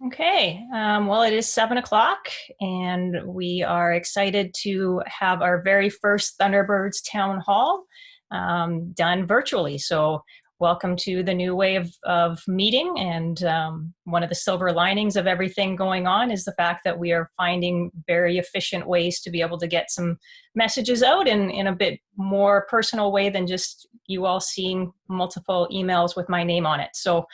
Okay, well, it is 7 o'clock, and we are excited to have our very first Thunderbirds Town Hall done virtually. So welcome to the new way of meeting, and one of the silver linings of everything going on is the fact that we are finding very efficient ways to be able to get some messages out in a bit more personal way than just you all seeing multiple emails with my name on it. So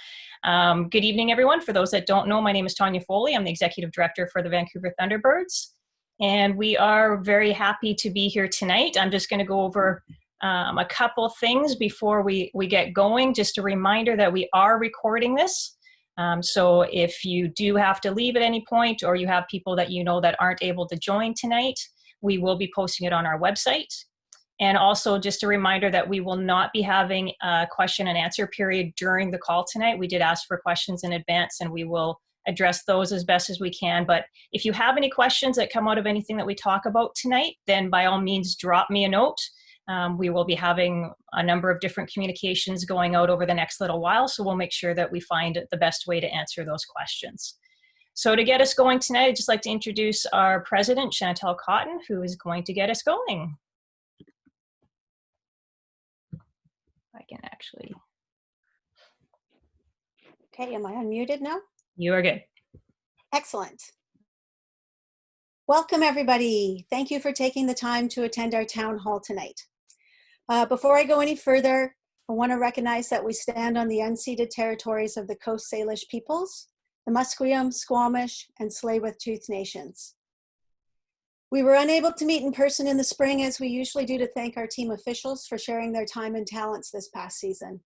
good evening, everyone. For those that don't know, my name is Tanya Foley. I'm the Executive Director for the Vancouver Thunderbirds, and we are very happy to be here tonight. I'm just going to go over a couple things before we get going. Just a reminder that we are recording this. So if you do have to leave at any point, or you have people that you know that aren't able to join tonight, we will be posting it on our website. And also just a reminder that we will not be having a question and answer period during the call tonight. We did ask for questions in advance, and we will address those as best as we can. But if you have any questions that come out of anything that we talk about tonight, then by all means, drop me a note. We will be having a number of different communications going out over the next little while, so we'll make sure that we find the best way to answer those questions. So to get us going tonight, I'd just like to introduce our president, Chantel Cotton, who is going to get us going. I can actually. Okay, am I unmuted now? You are good. Excellent. Welcome, everybody. Thank you for taking the time to attend our town hall tonight. Before I go any further, I want to recognize that we stand on the unceded territories of the Coast Salish peoples, the Musqueam, Squamish, and Tsleil-Waututh nations. We were unable to meet in person in the spring, as we usually do, to thank our team officials for sharing their time and talents this past season.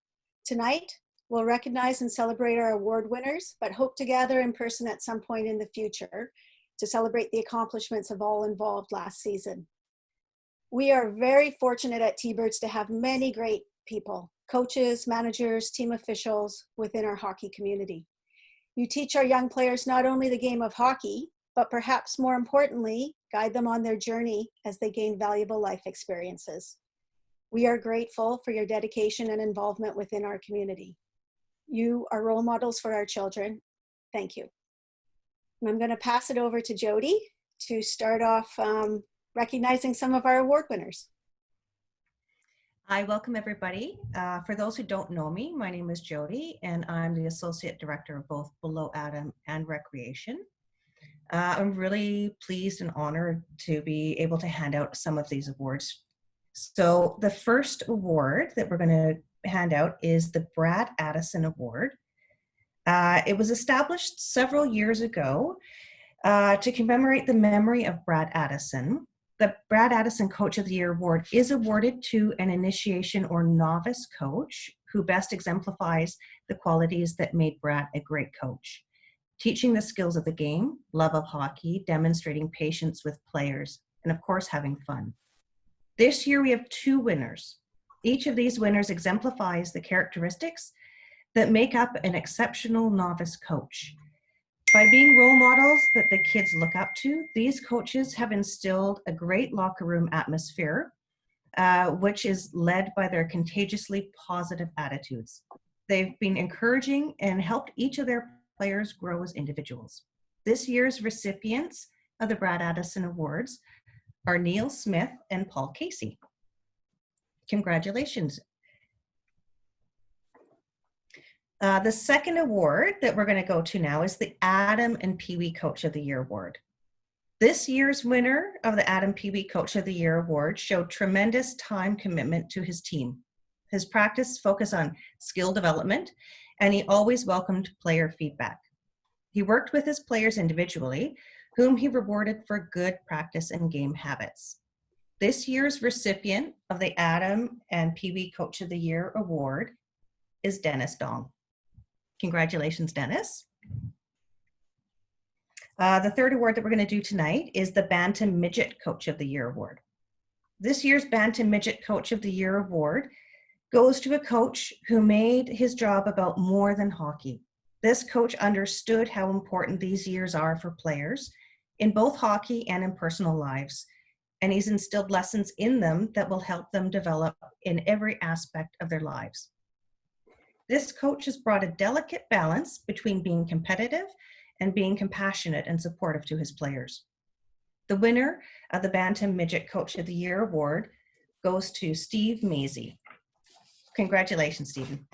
Tonight, we'll recognize and celebrate our award winners, but hope to gather in person at some point in the future to celebrate the accomplishments of all involved last season. We are very fortunate at TBirds to have many great people, coaches, managers, team officials within our hockey community. You teach our young players not only the game of hockey, but perhaps more importantly, guide them on their journey as they gain valuable life experiences. We are grateful for your dedication and involvement within our community. You are role models for our children. Thank you. And I'm going to pass it over to Jody to start off recognizing some of our award winners. Hi, welcome everybody. For those who don't know me, my name is Jody, and I'm the Associate Director of both Below Adam and Recreation. I'm really pleased and honored to be able to hand out some of these awards. So the first award that we're going to hand out is the Brad Addison Award. It was established several years ago to commemorate the memory of Brad Addison. The Brad Addison Coach of the Year Award is awarded to an initiation or novice coach who best exemplifies the qualities that made Brad a great coach. Teaching the skills of the game, love of hockey, demonstrating patience with players, and of course, having fun. This year we have 2 winners. Each of these winners exemplifies the characteristics that make up an exceptional novice coach. By being role models that the kids look up to, these coaches have instilled a great locker room atmosphere, which is led by their contagiously positive attitudes. They've been encouraging and helped each of their players grow as individuals. This year's recipients of the Brad Addison Awards are Neil Smith and Paul Casey. Congratulations. The second award that we're going to go to now is the Adam and Pee Wee Coach of the Year Award. This year's winner of the Adam Pee Wee Coach of the Year Award showed tremendous time commitment to his team. His practice focused on skill development, and he always welcomed player feedback. He worked with his players individually, whom he rewarded for good practice and game habits. This year's recipient of the Adam and Pee Wee Coach of the Year Award is Dennis Dong. Congratulations, Dennis. The third award that we're going to do tonight is the Bantam Midget Coach of the Year Award. This year's Bantam Midget Coach of the Year Award goes to a coach who made his job about more than hockey. This coach understood how important these years are for players in both hockey and in personal lives, and he's instilled lessons in them that will help them develop in every aspect of their lives. This coach has brought a delicate balance between being competitive and being compassionate and supportive to his players. The winner of the Bantam Midget Coach of the Year Award goes to Steve Maisey. Congratulations, Stephen.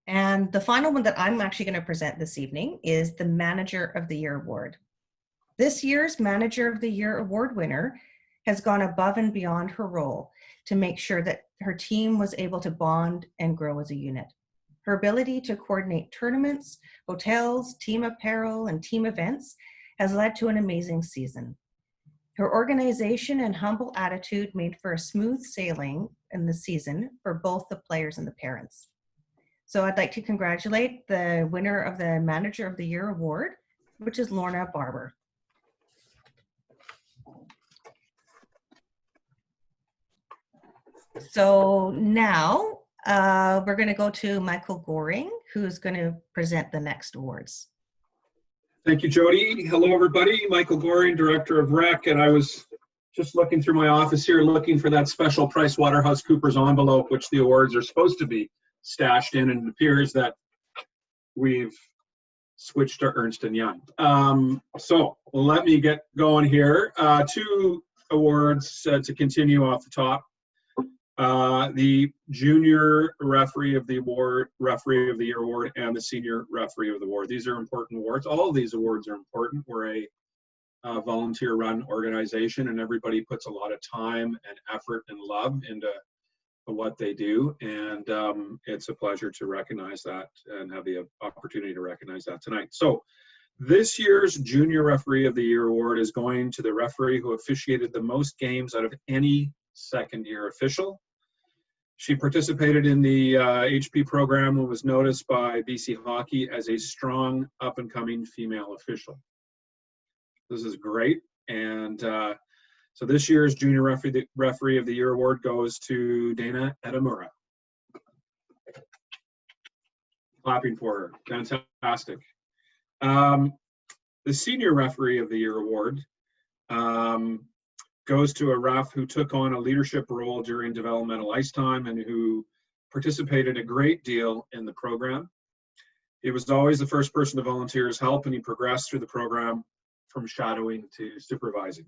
And the final one that I'm actually going to present this evening is the Manager of the Year Award. This year's Manager of the Year Award winner has gone above and beyond her role to make sure that her team was able to bond and grow as a unit. Her ability to coordinate tournaments, hotels, team apparel, and team events has led to an amazing season. Her organization and humble attitude made for a smooth sailing in the season for both the players and the parents. So I'd like to congratulate the winner of the Manager of the Year Award, which is Lorna Barber. So now we're going to go to Michael Goring, who's going to present the next awards. Thank you, Jody. Hello, everybody. Michael Goring, Director of Rec, and I was just looking through my office here, looking for that special PricewaterhouseCoopers envelope, which the awards are supposed to be stashed in, and it appears that we've switched to Ernst & Young. So let me get going here. Two awards to continue off the top. The Junior Referee of the Year Award, and the Senior Referee of the Award. These are important awards. All of these awards are important. We're a volunteer-run organization, and everybody puts a lot of time and effort and love into what they do, and it's a pleasure to recognize that and have the opportunity to recognize that tonight. So this year's Junior Referee of the Year Award is going to the referee who officiated the most games out of any second-year official. She participated in the HP program and was noticed by BC Hockey as a strong up-and-coming female official. This is great, and so this year's Junior Referee of the Year Award goes to Dana Edamura. Clapping for her, fantastic. The Senior Referee of the Year Award goes to a ref who took on a leadership role during developmental ice time and who participated a great deal in the program. He was always the first person to volunteer his help, and he progressed through the program from shadowing to supervising.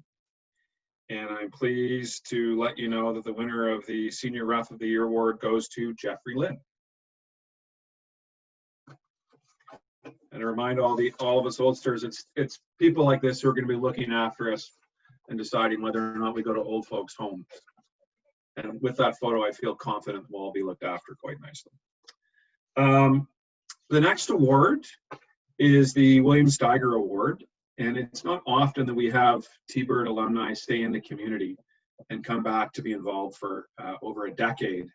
And I'm pleased to let you know that the winner of the Senior Ref of the Year Award goes to Jeffrey Lynn. And to remind all of us oldsters, it's people like this who are going to be looking after us and deciding whether or not we go to old folks' homes. And with that photo, I feel confident we'll all be looked after quite nicely. The next award is the William Steiger Award. And it's not often that we have T-Bird alumni stay in the community and come back to be involved for over a decade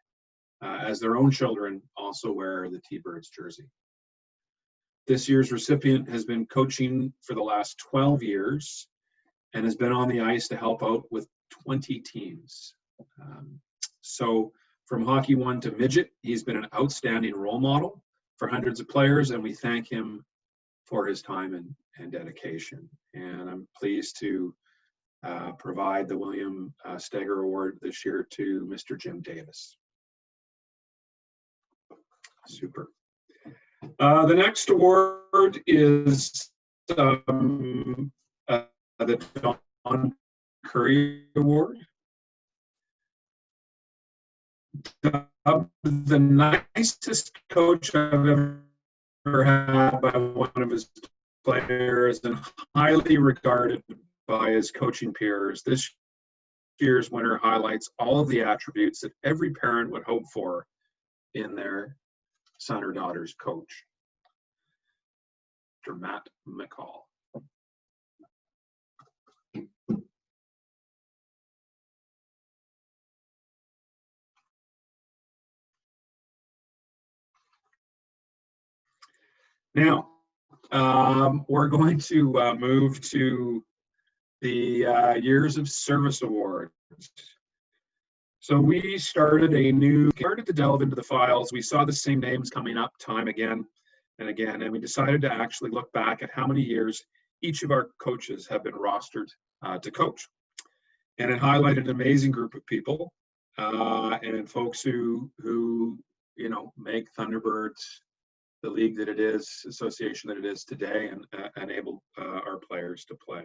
as their own children also wear the T-Birds jersey. This year's recipient has been coaching for the last 12 years and has been on the ice to help out with 20 teams. So from Hockey 1 to Midget, he's been an outstanding role model for hundreds of players, and we thank him for his time and dedication. And I'm pleased to provide the William Steiger Award this year to Mr. Jim Davis. Super. The next award is the Don Curry Award. The nicest coach I've ever had by one of his players and highly regarded by his coaching peers. This year's winner highlights all of the attributes that every parent would hope for in their son or daughter's coach. Mr. Matt McColl. Now, we're going to move to the Years of Service Awards. So we started to delve into the files. We saw the same names coming up time again and again, and we decided to actually look back at how many years each of our coaches have been rostered to coach. And it highlighted an amazing group of people and folks who make Thunderbirds the league that it is, association that it is today, and enable our players to play.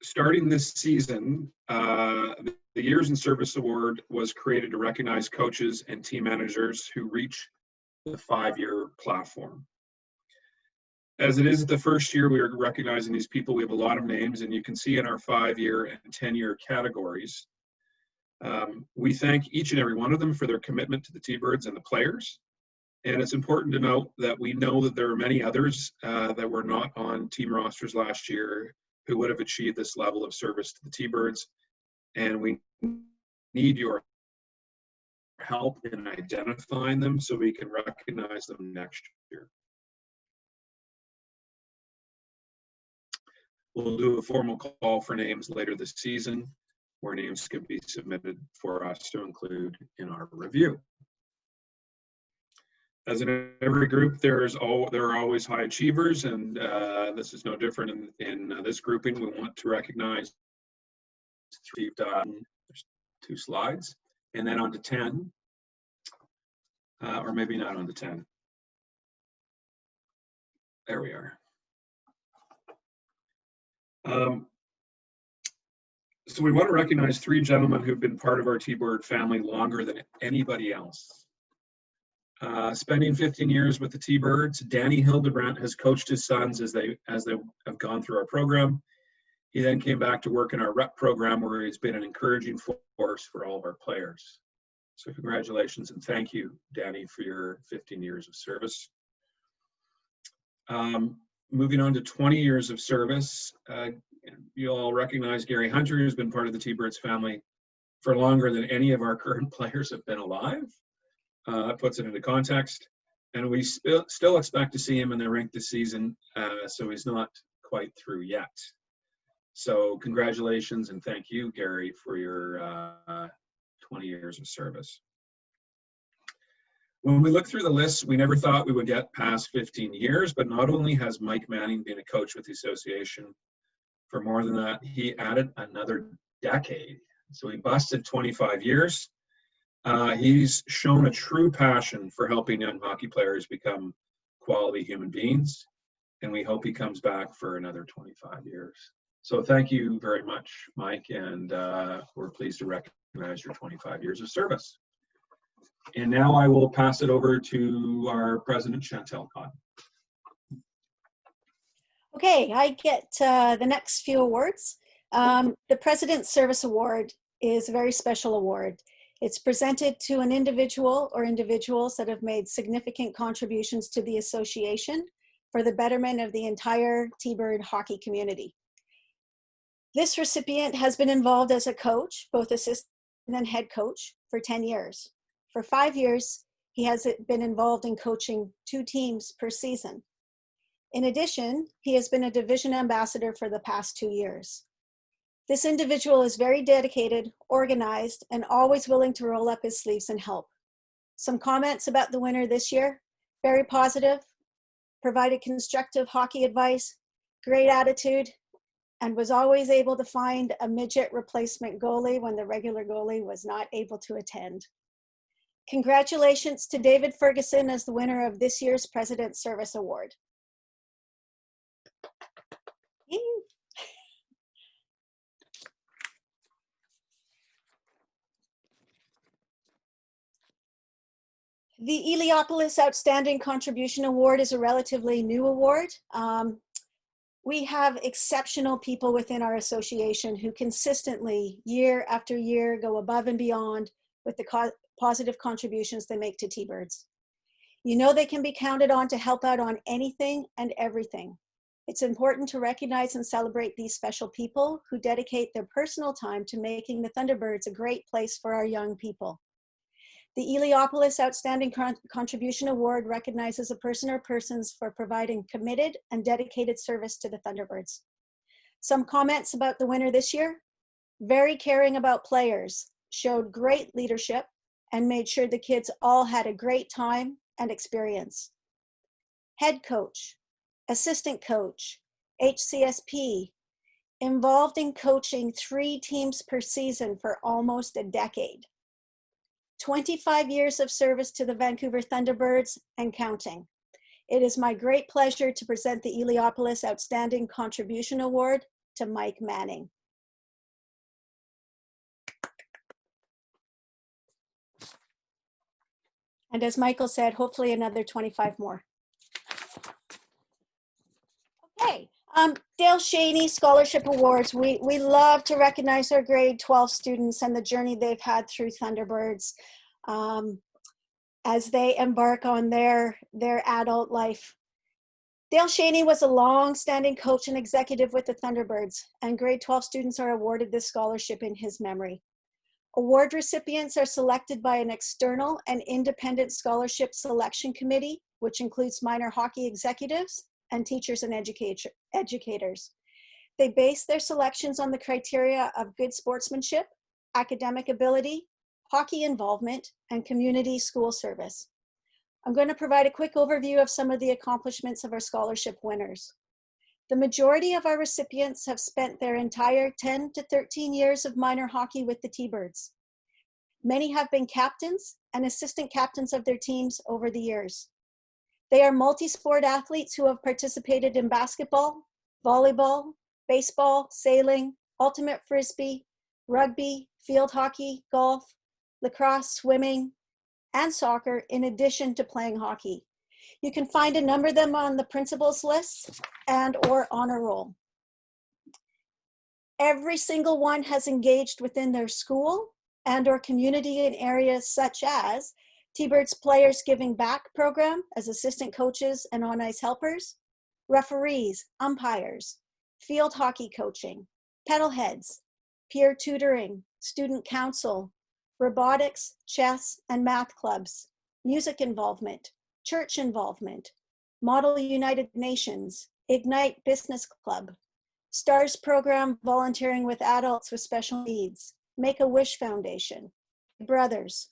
Starting this season, the Years in Service Award was created to recognize coaches and team managers who reach the 5-year platform. As it is the first year we are recognizing these people, we have a lot of names, and you can see in our 5-year and 10-year categories. We thank each and every one of them for their commitment to the T-Birds and the players. And it's important to note that we know that there are many others that were not on team rosters last year who would have achieved this level of service to the T-Birds. And we need your help in identifying them so we can recognize them next year. We'll do a formal call for names later this season, where names can be submitted for us to include in our review. As in every group, there are always high achievers, and this is no different in this grouping. We want to recognize there's 2 slides, and then on to 10, or maybe not on to 10. There we are. So we want to recognize 3 gentlemen who've been part of our T-Bird family longer than anybody else. Spending 15 years with the T-Birds, Danny Hildebrandt has coached his sons as they have gone through our program. He then came back to work in our rep program, where he's been an encouraging force for all of our players. So congratulations and thank you, Danny, for your 15 years of service. Moving on to 20 years of service, you'll all recognize Gary Hunter, who's been part of the T-Birds family for longer than any of our current players have been alive. That puts it into context. And we still expect to see him in the rink this season, so he's not quite through yet. So congratulations and thank you, Gary, for your 20 years of service. When we look through the list, we never thought we would get past 15 years, but not only has Mike Manning been a coach with the association for more than that, he added another decade. So he busted 25 years. He's shown a true passion for helping young hockey players become quality human beings, and we hope he comes back for another 25 years. So thank you very much, Mike, and we're pleased to recognize your 25 years of service. And now I will pass it over to our president, Chantel Cotton. Okay, I get the next few awards. The President's Service Award is a very special award. It's presented to an individual or individuals that have made significant contributions to the association for the betterment of the entire T-Bird hockey community. This recipient has been involved as a coach, both assistant and head coach, for 10 years. For 5 years, he has been involved in coaching 2 teams per season. In addition, he has been a division ambassador for the past 2 years. This individual is very dedicated, organized, and always willing to roll up his sleeves and help. Some comments about the winner this year: very positive, provided constructive hockey advice, great attitude, and was always able to find a midget replacement goalie when the regular goalie was not able to attend. Congratulations to David Ferguson as the winner of this year's President's Service Award. The Eliopolis Outstanding Contribution Award is a relatively new award. We have exceptional people within our association who consistently, year after year, go above and beyond with the positive contributions they make to T-Birds. You know they can be counted on to help out on anything and everything. It's important to recognize and celebrate these special people who dedicate their personal time to making the Thunderbirds a great place for our young people. The Eliopolis Outstanding Contribution Award recognizes a person or persons for providing committed and dedicated service to the Thunderbirds. Some comments about the winner this year: very caring about players, showed great leadership, and made sure the kids all had a great time and experience. Head coach, assistant coach, HCSP, involved in coaching 3 teams per season for almost a decade. 25 years of service to the Vancouver Thunderbirds and counting. It is my great pleasure to present the Eliopolis Outstanding Contribution Award to Mike Manning. And as Michael said, hopefully another 25 more. Okay, Dale Cheney Scholarship Awards. We love to recognize our grade 12 students and the journey they've had through Thunderbirds as they embark on their adult life. Dale Cheney was a long-standing coach and executive with the Thunderbirds, and grade 12 students are awarded this scholarship in his memory. Award recipients are selected by an external and independent scholarship selection committee, which includes minor hockey executives and teachers and educators. They base their selections on the criteria of good sportsmanship, academic ability, hockey involvement, and community school service. I'm going to provide a quick overview of some of the accomplishments of our scholarship winners. The majority of our recipients have spent their entire 10 to 13 years of minor hockey with the TBirds. Many have been captains and assistant captains of their teams over the years. They are multi-sport athletes who have participated in basketball, volleyball, baseball, sailing, ultimate frisbee, rugby, field hockey, golf, lacrosse, swimming, and soccer, in addition to playing hockey. You can find a number of them on the principals list and/or honor roll. Every single one has engaged within their school and/or community in areas such as TBirds Players Giving Back program as assistant coaches and on-ice helpers, referees, umpires, field hockey coaching, pedal heads, peer tutoring, student council, robotics, chess, and math clubs, music involvement, church involvement, Model United Nations, Ignite Business Club, STARS program volunteering with adults with special needs, Make-A-Wish Foundation, Brothers.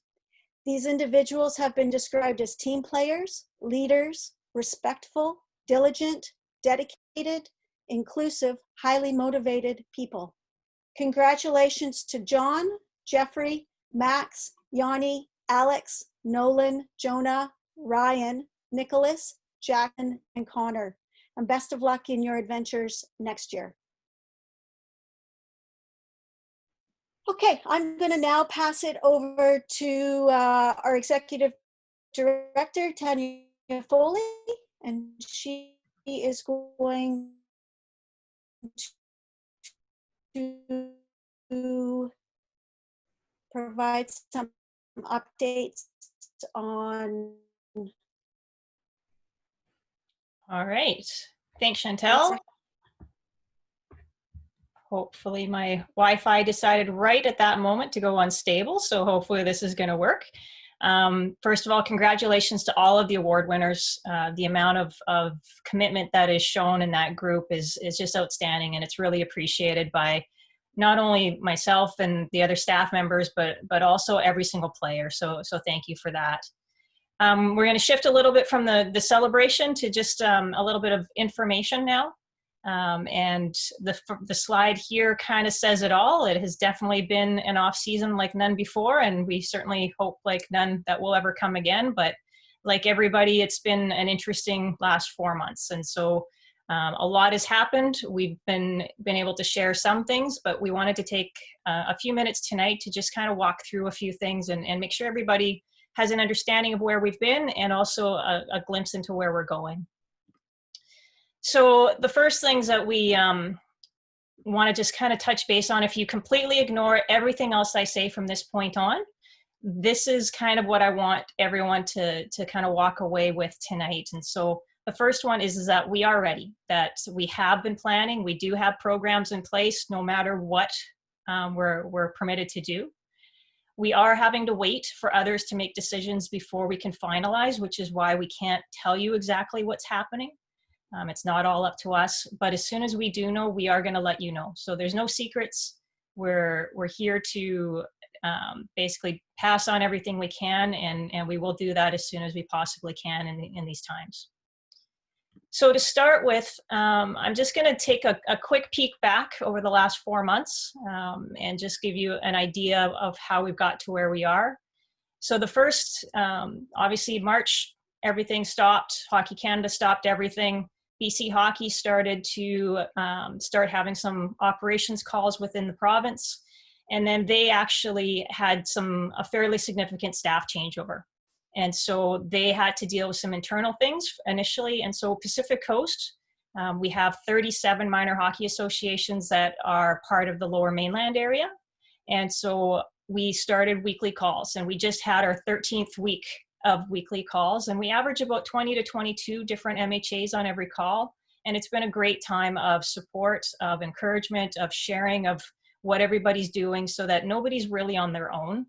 These individuals have been described as team players, leaders, respectful, diligent, dedicated, inclusive, highly motivated people. Congratulations to John, Jeffrey, Max, Yanni, Alex, Nolan, Jonah, Ryan, Nicholas, Jackson, and Connor. And best of luck in your adventures next year. Okay, I'm going to now pass it over to our executive director, Tanya Foley, and she is going to provide some updates on. All right. Thanks, Chantel. Hopefully my Wi-Fi decided right at that moment to go unstable, so hopefully this is going to work. First of all, congratulations to all of the award winners. The amount of commitment that is shown in that group is just outstanding, and it's really appreciated by not only myself and the other staff members, but also every single player. So thank you for that. We're going to shift a little bit from the celebration to just a little bit of information now. And the slide here kind of says it all. It has definitely been an off season like none before, and we certainly hope like none that will ever come again. But like everybody, it's been an interesting last 4 months. And so a lot has happened. We've been able to share some things, but we wanted to take a few minutes tonight to just kind of walk through a few things and make sure everybody has an understanding of where we've been and also a glimpse into where we're going. So the first things that we want to just kind of touch base on, if you completely ignore everything else I say from this point on, this is kind of what I want everyone to kind of walk away with tonight. And so the first one is that we are ready, that we have been planning. We do have programs in place no matter what we're permitted to do. We are having to wait for others to make decisions before we can finalize, which is why we can't tell you exactly what's happening. It's not all up to us, but as soon as we do know, we are going to let you know. So there's no secrets. We're here to basically pass on everything we can, and we will do that as soon as we possibly can in these times. So to start with, I'm just going to take a quick peek back over the last 4 months and just give you an idea of how we've got to where we are. So the first, obviously March, everything stopped. Hockey Canada stopped everything. BC Hockey started to start having some operations calls within the province. And then they actually had a fairly significant staff changeover. And so they had to deal with some internal things initially. And so Pacific Coast, we have 37 minor hockey associations that are part of the Lower Mainland area. And so we started weekly calls, and we just had our 13th week of weekly calls, and we average about 20 to 22 different MHAs on every call. And it's been a great time of support, of encouragement, of sharing of what everybody's doing so that nobody's really on their own.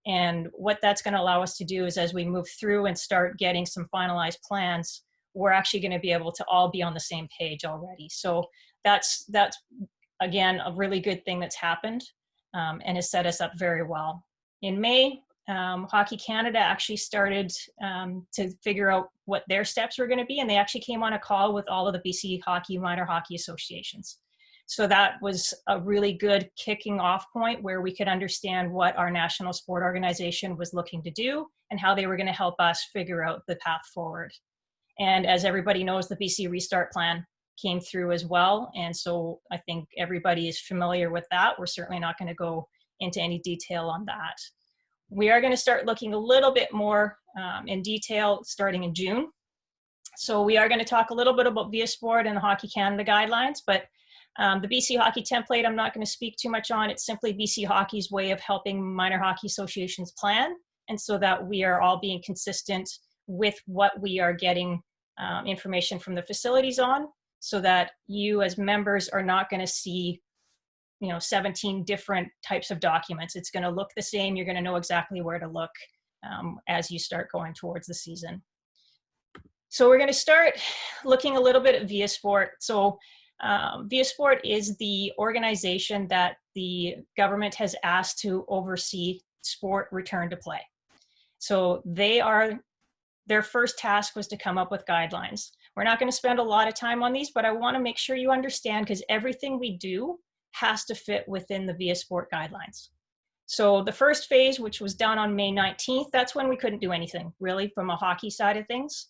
And what that's going to allow us to do is, as we move through and start getting some finalized plans, we're actually going to be able to all be on the same page already. So that's again, a really good thing that's happened and has set us up very well. In May, Hockey Canada actually started to figure out what their steps were going to be, and they actually came on a call with all of the BC Hockey minor hockey associations. So that was a really good kicking off point where we could understand what our national sport organization was looking to do and how they were going to help us figure out the path forward. And as everybody knows, the BC Restart Plan came through as well. And so I think everybody is familiar with that. We're certainly not going to go into any detail on that. We are going to start looking a little bit more in detail starting in June. So we are going to talk a little bit about viaSport and the Hockey Canada guidelines, but the BC Hockey template, I'm not going to speak too much on. It's simply BC Hockey's way of helping minor hockey associations plan, and so that we are all being consistent with what we are getting information from the facilities on, so that you as members are not going to see 17 different types of documents. It's going to look the same. You're going to know exactly where to look as you start going towards the season. So we're going to start looking a little bit at viaSport. So viaSport is the organization that the government has asked to oversee sport return to play. So their first task was to come up with guidelines. We're not going to spend a lot of time on these, but I want to make sure you understand, because everything we do has to fit within the viaSport guidelines. So the first phase, which was done on May 19th, that's when we couldn't do anything really from a hockey side of things.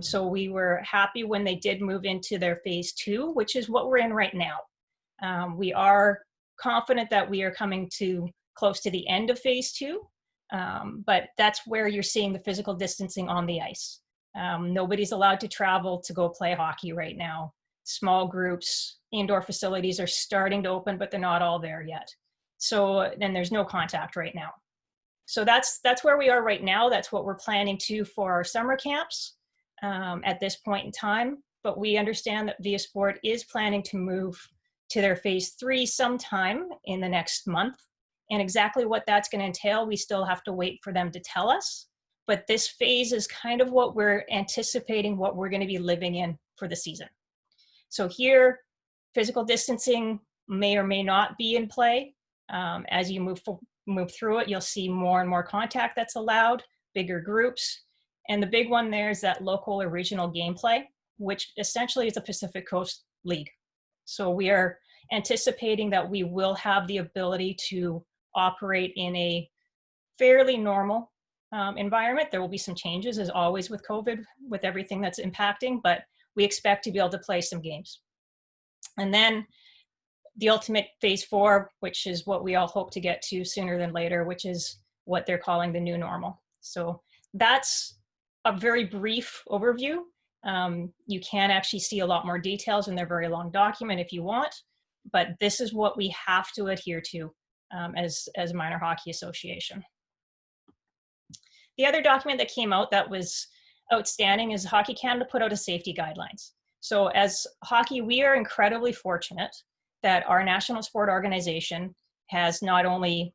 So we were happy when they did move into their phase 2, which is what we're in right now. We are confident that we are coming close to the end of phase 2, but that's where you're seeing the physical distancing on the ice. Nobody's allowed to travel to go play hockey right now. Small groups, indoor facilities are starting to open, but they're not all there yet. So then there's no contact right now. So that's where we are right now. That's what we're planning for our summer camps at this point in time. But we understand that viaSport is planning to move to their phase 3 sometime in the next month. And exactly what that's going to entail, we still have to wait for them to tell us. But this phase is kind of what we're anticipating, what we're going to be living in for the season. So here, physical distancing may or may not be in play. As you move through it, you'll see more and more contact that's allowed, bigger groups. And the big one there is that local or regional gameplay, which essentially is a Pacific Coast League. So we are anticipating that we will have the ability to operate in a fairly normal environment. There will be some changes, as always with COVID, with everything that's impacting, but we expect to be able to play some games. And then the ultimate phase 4, which is what we all hope to get to sooner than later, which is what they're calling the new normal. So that's a very brief overview. You can actually see a lot more details in their very long document if you want, but this is what we have to adhere to as a minor hockey association. The other document that came out that was outstanding is Hockey Canada put out a safety guidelines. So as hockey, we are incredibly fortunate that our national sport organization has not only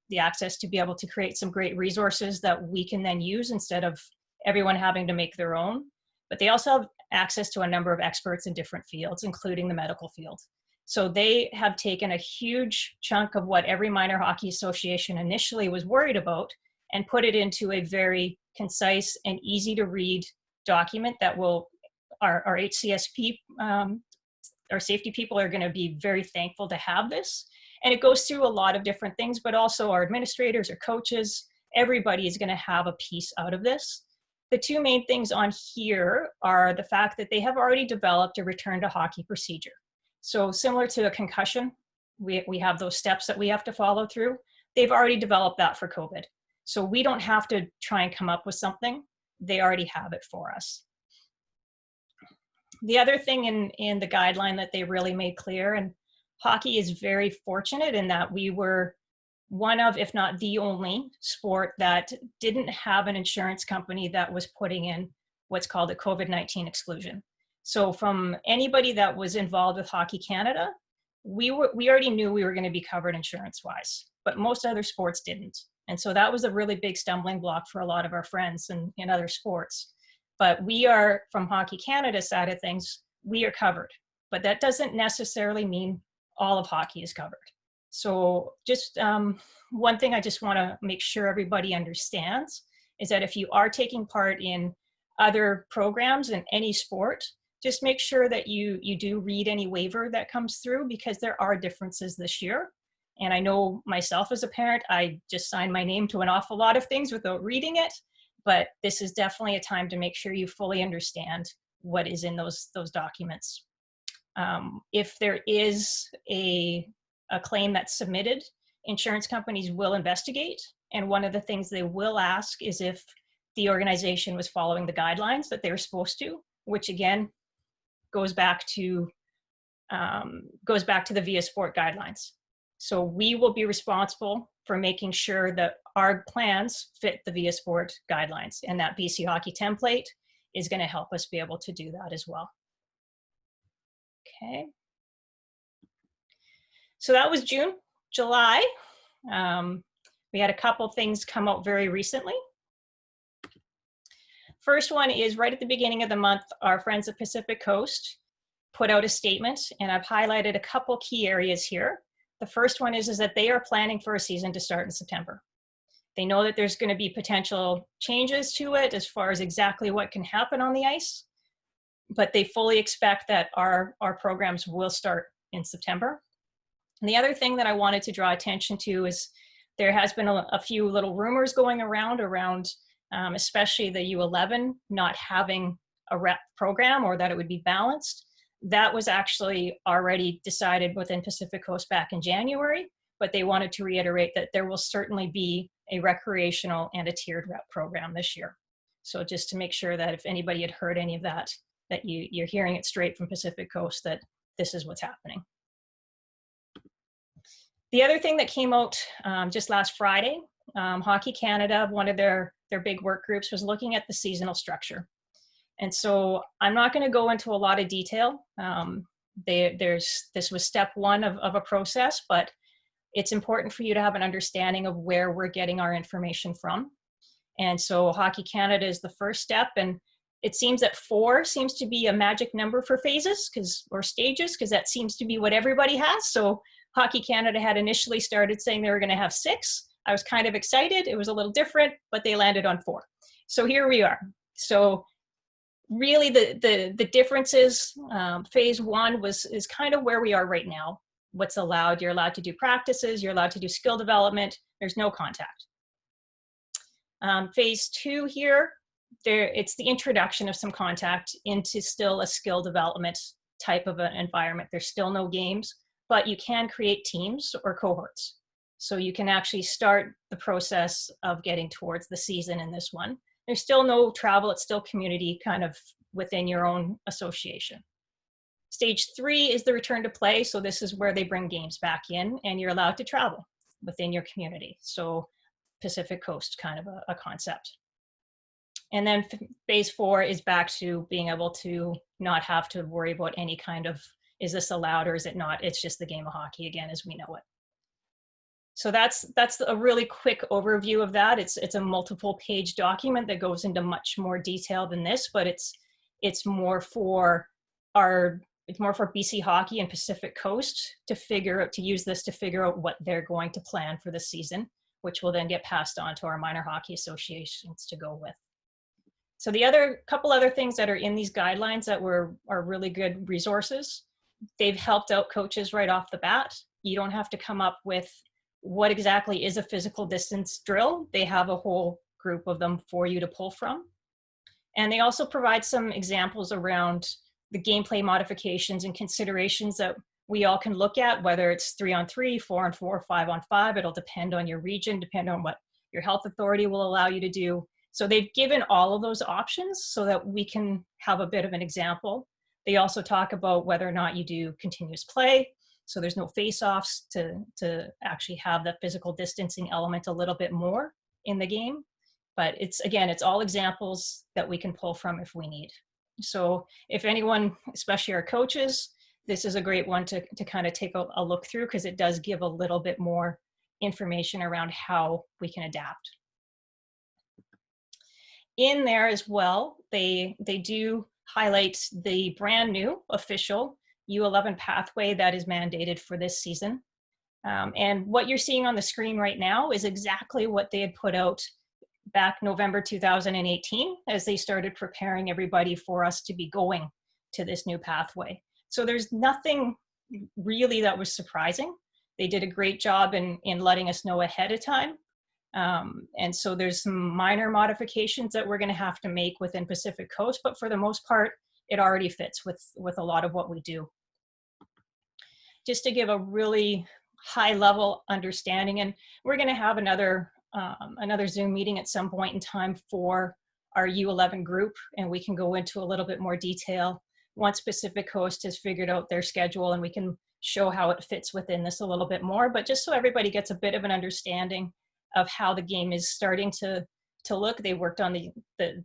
the access to be able to create some great resources that we can then use instead of everyone having to make their own, but they also have access to a number of experts in different fields, including the medical field. So they have taken a huge chunk of what every minor hockey association initially was worried about and put it into a very concise and easy to read document that will our HCSP, our safety people are going to be very thankful to have this. And it goes through a lot of different things, but also our administrators or coaches, everybody is going to have a piece out of this. The two main things on here are the fact that they have already developed a return to hockey procedure. So similar to a concussion, we have those steps that we have to follow through. They've already developed that for COVID. So we don't have to try and come up with something. They already have it for us. The other thing in the guideline that they really made clear, and hockey is very fortunate in that we were one of, if not the only sport that didn't have an insurance company that was putting in what's called a COVID-19 exclusion. So from anybody that was involved with Hockey Canada, we already knew we were going to be covered insurance-wise, but most other sports didn't. And so that was a really big stumbling block for a lot of our friends in other sports. But we are, from Hockey Canada's side of things, we are covered. But that doesn't necessarily mean all of hockey is covered. So just one thing I just want to make sure everybody understands is that if you are taking part in other programs in any sport, just make sure that you do read any waiver that comes through, because there are differences this year. And I know myself as a parent, I just signed my name to an awful lot of things without reading it, but this is definitely a time to make sure you fully understand what is in those documents. If there is a claim that's submitted, insurance companies will investigate. And one of the things they will ask is if the organization was following the guidelines that they were supposed to, which again, goes back to the viaSport guidelines. So we will be responsible for making sure that our plans fit the viaSport guidelines, and that BC Hockey template is going to help us be able to do that as well. Okay. So that was June. July, we had a couple things come out very recently. First one is right at the beginning of the month, our friends at Pacific Coast put out a statement, and I've highlighted a couple key areas here. The first one is that they are planning for a season to start in September. They know that there's going to be potential changes to it as far as exactly what can happen on the ice, but they fully expect that our programs will start in September. And the other thing that I wanted to draw attention to is there has been a few little rumors going around especially the U11 not having a rep program, or that it would be balanced. That was actually already decided within Pacific Coast back in January, but they wanted to reiterate that there will certainly be a recreational and a tiered rep program this year. So just to make sure that if anybody had heard any of that, that you're hearing it straight from Pacific Coast, that this is what's happening. The other thing that came out just last Friday, Hockey Canada, one of their big work groups, was looking at the seasonal structure. And so I'm not going to go into a lot of detail. This was step one of a process, but it's important for you to have an understanding of where we're getting our information from. And so Hockey Canada is the first step, and it seems that 4 seems to be a magic number for phases or stages, because that seems to be what everybody has. So Hockey Canada had initially started saying they were going to have 6. I was kind of excited. It was a little different, but they landed on 4. So here we are. So really the differences, phase 1 is kind of where we are right now. What's allowed, you're allowed to do practices, you're allowed to do skill development, there's no contact. Phase 2 here, it's the introduction of some contact into still a skill development type of an environment. There's still no games, but you can create teams or cohorts. So you can actually start the process of getting towards the season in this one. There's still no travel, it's still community kind of within your own association. Stage 3 is the return to play. So this is where they bring games back in and you're allowed to travel within your community. So Pacific Coast kind of a concept. And then phase 4 is back to being able to not have to worry about any kind of, is this allowed or is it not? It's just the game of hockey again as we know it. So that's a really quick overview of that. It's a multiple page document that goes into much more detail than this, but it's more for BC Hockey and Pacific Coast to use this to figure out what they're going to plan for the season, which will then get passed on to our minor hockey associations to go with. So the couple other things that are in these guidelines that are really good resources, they've helped out coaches right off the bat. You don't have to come up with what exactly is a physical distance drill. They have a whole group of them for you to pull from. And they also provide some examples around the gameplay modifications and considerations that we all can look at, whether it's 3-on-3, 4-on-4, 5-on-5. It'll depend on your region, depend on what your health authority will allow you to do. So they've given all of those options so that we can have a bit of an example. They also talk about whether or not you do continuous play. So there's no face-offs to actually have the physical distancing element a little bit more in the game. But it's all examples that we can pull from if we need. So if anyone, especially our coaches, this is a great one to kind of take a look through, because it does give a little bit more information around how we can adapt. In there as well, they do highlight the brand new official U11 Pathway that is mandated for this season. And what you're seeing on the screen right now is exactly what they had put out back November 2018 as they started preparing everybody for us to be going to this new pathway. So there's nothing really that was surprising. They did a great job in letting us know ahead of time. And so there's some minor modifications that we're going to have to make within Pacific Coast, but for the most part, it already fits with a lot of what we do. Just to give a really high level understanding, and we're going to have another Zoom meeting at some point in time for our U11 group, and we can go into a little bit more detail once Pacific Coast has figured out their schedule, and we can show how it fits within this a little bit more. But just so everybody gets a bit of an understanding of how the game is starting to look. They worked on the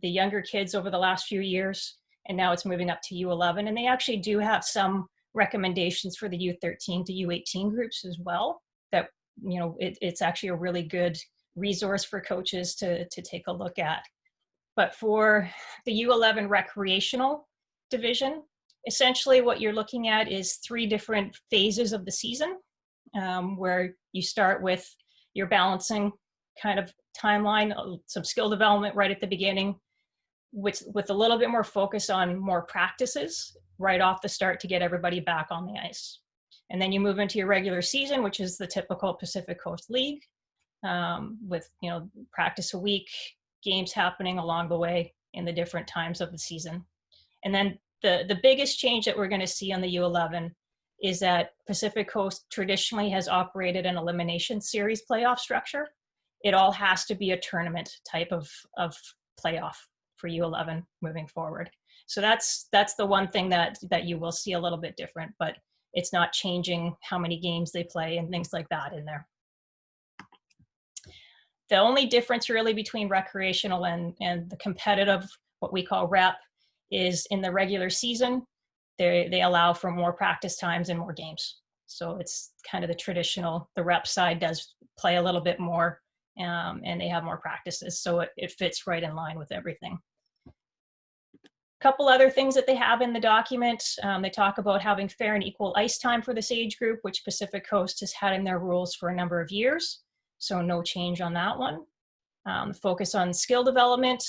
younger kids over the last few years, and now it's moving up to U11, and they actually do have some recommendations for the U13 to U18 groups as well, that, you know, it's actually a really good resource for coaches to take a look at. But for the U11 Recreational division, essentially what you're looking at is 3 different phases of the season, where you start with your balancing kind of timeline, some skill development right at the beginning, with a little bit more focus on more practices right off the start to get everybody back on the ice. And then you move into your regular season, which is the typical Pacific Coast League, with, you know, practice a week, games happening along the way in the different times of the season. And then the biggest change that we're going to see on the U11 is that Pacific Coast traditionally has operated an elimination series playoff structure. It all has to be a tournament type of playoff for U11 moving forward. So that's the one thing that you will see a little bit different, but it's not changing how many games they play and things like that in there. The only difference really between recreational and the competitive, what we call rep, is in the regular season, they allow for more practice times and more games. So it's kind of the traditional, the rep side does play a little bit more, and they have more practices. So it fits right in line with everything. Couple other things that they have in the document. They talk about having fair and equal ice time for this age group, which Pacific Coast has had in their rules for a number of years. So no change on that one. Focus on skill development,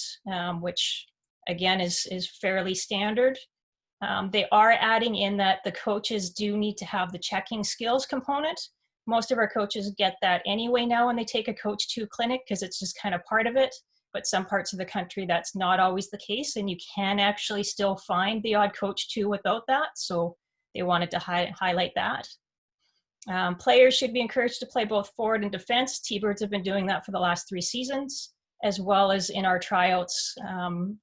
which again is fairly standard. They are adding in that the coaches do need to have the checking skills component. Most of our coaches get that anyway now when they take a Coach 2 clinic, because it's just kind of part of it. But some parts of the country, that's not always the case, and you can actually still find the odd Coach 2 without that. So they wanted to highlight that. Players should be encouraged to play both forward and defense. TBirds have been doing that for the last 3 seasons, as well as in our tryouts.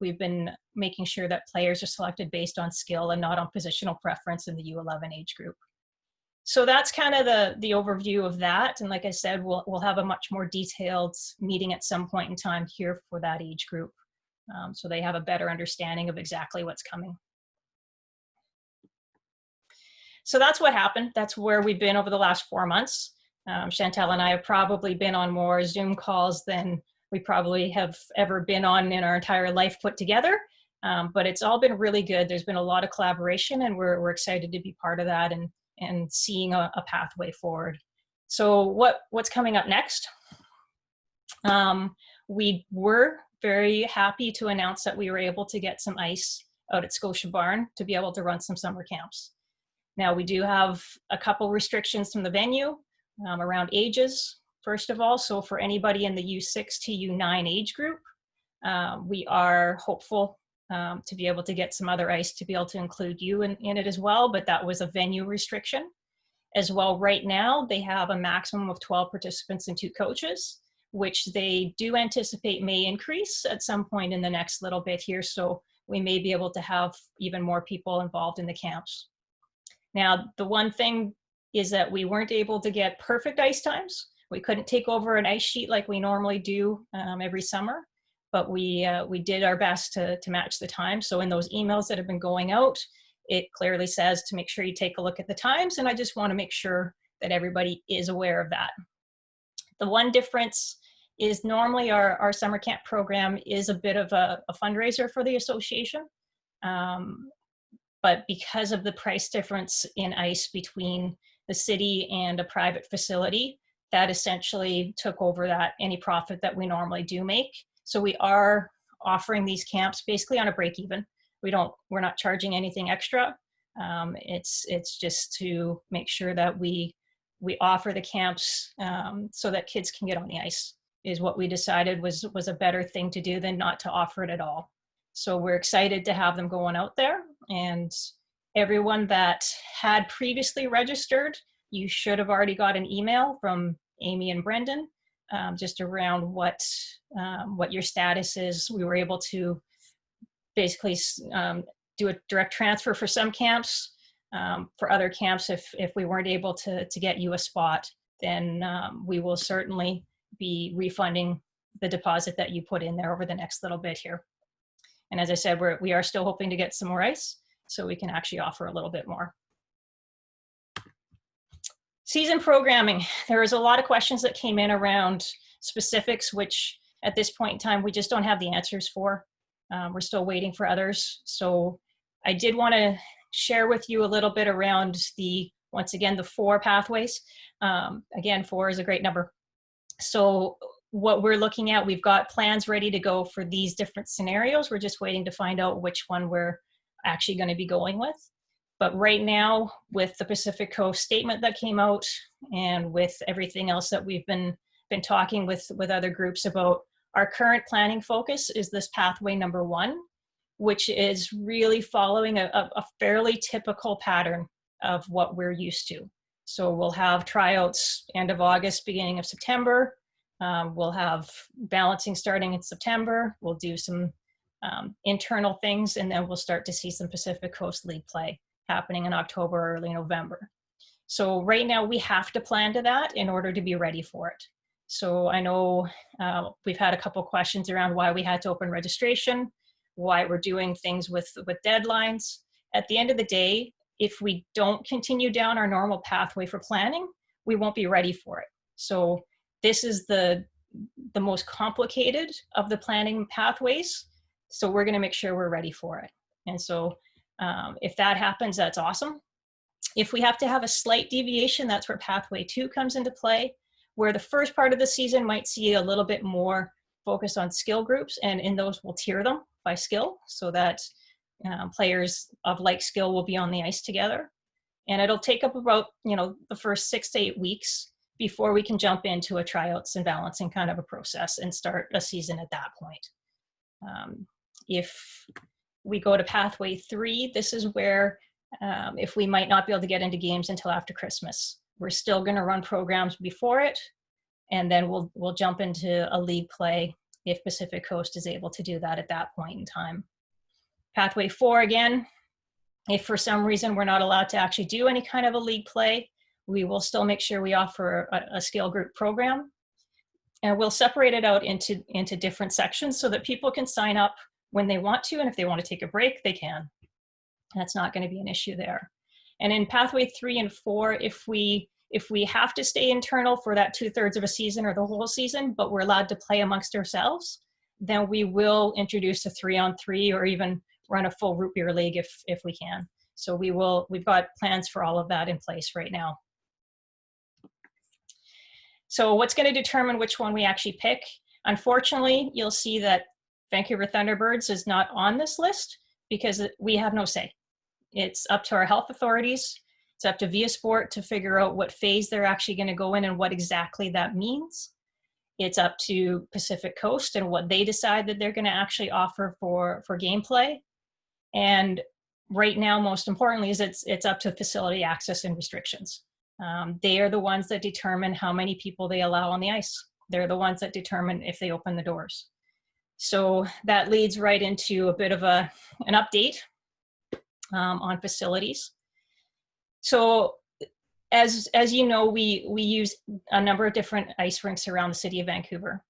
We've been making sure that players are selected based on skill and not on positional preference in the U11 age group. So that's kind of the overview of that. And like I said, we'll have a much more detailed meeting at some point in time here for that age group. So they have a better understanding of exactly what's coming. So that's what happened. That's where we've been over the last 4 months. Chantal and I have probably been on more Zoom calls than we probably have ever been on in our entire life put together. But it's all been really good. There's been a lot of collaboration, and we're excited to be part of that and seeing a pathway forward. So what's coming up next? We were very happy to announce that we were able to get some ice out at Scotia Barn to be able to run some summer camps. Now, we do have a couple restrictions from the venue around ages, first of all. So for anybody in the U6 to U9 age group, we are hopeful to be able to get some other ice to be able to include you in it as well, but that was a venue restriction. As well, right now, they have a maximum of 12 participants and 2 coaches, which they do anticipate may increase at some point in the next little bit here. So we may be able to have even more people involved in the camps. Now, the one thing is that we weren't able to get perfect ice times. We couldn't take over an ice sheet like we normally do every summer, but we did our best to match the time. So in those emails that have been going out, it clearly says to make sure you take a look at the times, and I just want to make sure that everybody is aware of that. The one difference is normally our summer camp program is a bit of a fundraiser for the association. But because of the price difference in ice between the city and a private facility, that essentially took over any profit that we normally do make. So we are offering these camps basically on a break even. We're not charging anything extra. It's just to make sure that we offer the camps so that kids can get on the ice, is what we decided was a better thing to do than not to offer it at all. So we're excited to have them going out there, and everyone that had previously registered, you should have already got an email from Amy and Brendan just around what your status is. We were able to basically do a direct transfer for some camps. For other camps, if we weren't able to get you a spot, then we will certainly be refunding the deposit that you put in there over the next little bit here. And as I said, we are still hoping to get some more ice so we can actually offer a little bit more. Season programming. There was a lot of questions that came in around specifics, which at this point in time, we just don't have the answers for. We're still waiting for others. So I did want to share with you a little bit around once again, the 4 pathways. Again, 4 is a great number. So what we're looking at, we've got plans ready to go for these different scenarios. We're just waiting to find out which one we're actually going to be going with. But right now, with the Pacific Coast statement that came out, and with everything else that we've been talking with other groups about, our current planning focus is this pathway number 1, which is really following a fairly typical pattern of what we're used to. So we'll have tryouts end of August, beginning of September. We'll have balancing starting in September. We'll do some internal things, and then we'll start to see some Pacific Coast League play happening in October, early November. So right now we have to plan to that in order to be ready for it. So I know we've had a couple questions around why we had to open registration, why we're doing things with deadlines. At the end of the day, if we don't continue down our normal pathway for planning, we won't be ready for it. So this is the most complicated of the planning pathways. So we're going to make sure we're ready for it. And so if that happens, that's awesome. If we have to have a slight deviation, that's where pathway 2 comes into play, where the first part of the season might see a little bit more focus on skill groups, and in those we'll tier them by skill so that players of like skill will be on the ice together. And it'll take up about, the first 6 to 8 weeks before we can jump into a tryouts and balancing kind of a process and start a season at that point. If we go to pathway 3, this is where if we might not be able to get into games until after Christmas, we're still going to run programs before it, and then we'll jump into a league play if Pacific Coast is able to do that at that point in time. Pathway 4, again, if for some reason we're not allowed to actually do any kind of a league play, we will still make sure we offer a skill group program, and we'll separate it out into different sections so that people can sign up when they want to, and if they want to take a break, they can. That's not going to be an issue there. And in pathway 3 and 4, if we have to stay internal for that 2/3 of a season or the whole season, but we're allowed to play amongst ourselves, then we will introduce a 3-on-3 or even run a full root beer league if we can. So we've got plans for all of that in place right now. So what's going to determine which one we actually pick? Unfortunately, you'll see that Vancouver Thunderbirds is not on this list because we have no say. It's up to our health authorities. It's up to viaSport to figure out what phase they're actually going to go in and what exactly that means. It's up to Pacific Coast and what they decide that they're going to actually offer for gameplay. And right now, most importantly, is it's up to facility access and restrictions. They are the ones that determine how many people they allow on the ice. They're the ones that determine if they open the doors. So that leads right into a bit of an update on facilities. So as you know, we use a number of different ice rinks around the city of Vancouver.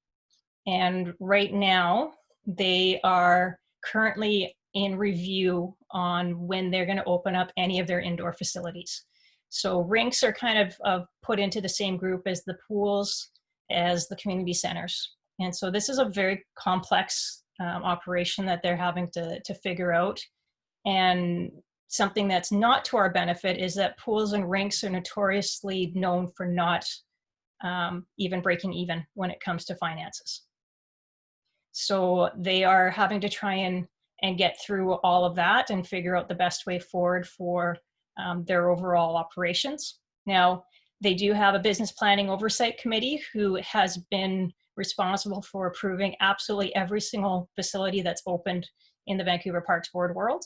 And right now, they are currently in review on when they're going to open up any of their indoor facilities. So rinks are kind of put into the same group as the pools, as the community centers. And so this is a very complex operation that they're having to figure out. And something that's not to our benefit is that pools and rinks are notoriously known for not even breaking even when it comes to finances. So they are having to try and get through all of that and figure out the best way forward for their overall operations. Now, they do have a business planning oversight committee who has been responsible for approving absolutely every single facility that's opened in the Vancouver Parks Board world.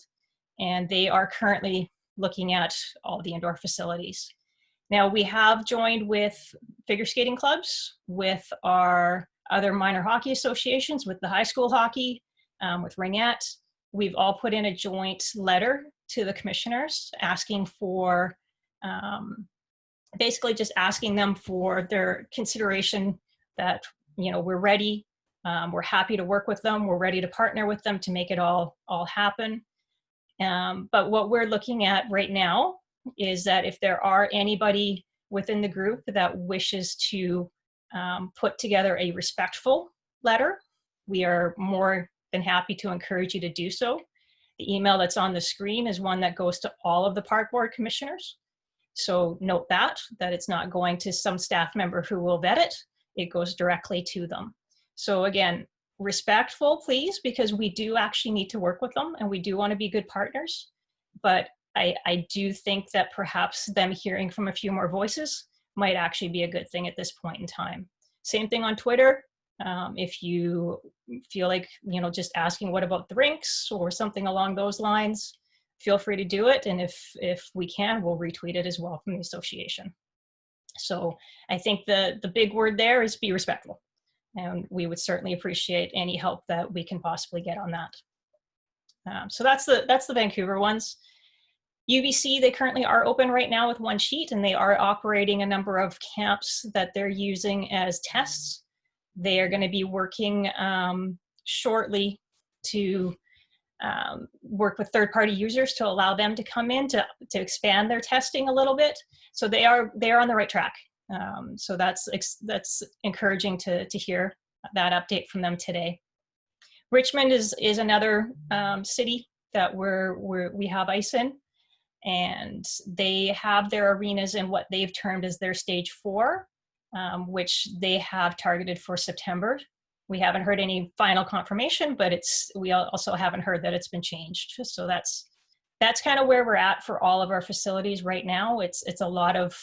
And they are currently looking at all the indoor facilities. Now, we have joined with figure skating clubs, with our other minor hockey associations, with the high school hockey, with Ringette. We've all put in a joint letter to the commissioners asking for, basically just asking them for their consideration that, you know, we're ready, we're happy to work with them, we're ready to partner with them to make it all happen. But what we're looking at right now is that if there are anybody within the group that wishes to put together a respectful letter, we are more than happy to encourage you to do so. The email that's on the screen is one that goes to all of the park board commissioners. So note that it's not going to some staff member who will vet it. It goes directly to them. So again, respectful, please, because we do actually need to work with them and we do want to be good partners. But I do think that perhaps them hearing from a few more voices might actually be a good thing at this point in time. Same thing on Twitter. If you feel like, you know, just asking what about the rinks or something along those lines, feel free to do it. And if we can, we'll retweet it as well from the association. So I think the big word there is be respectful. And we would certainly appreciate any help that we can possibly get on that. So that's the Vancouver ones. UBC, they currently are open right now with one sheet, and they are operating a number of camps that they're using as tests. They are going to be working shortly to work with third-party users to allow them to come in to expand their testing a little bit. So they are on the right track. So that's encouraging to hear that update from them today. Richmond is another city that we have ice in, and they have their arenas in what they've termed as their stage 4, which they have targeted for September. We haven't heard any final confirmation, but we also haven't heard that it's been changed. So that's kind of where we're at for all of our facilities right now. It's a lot of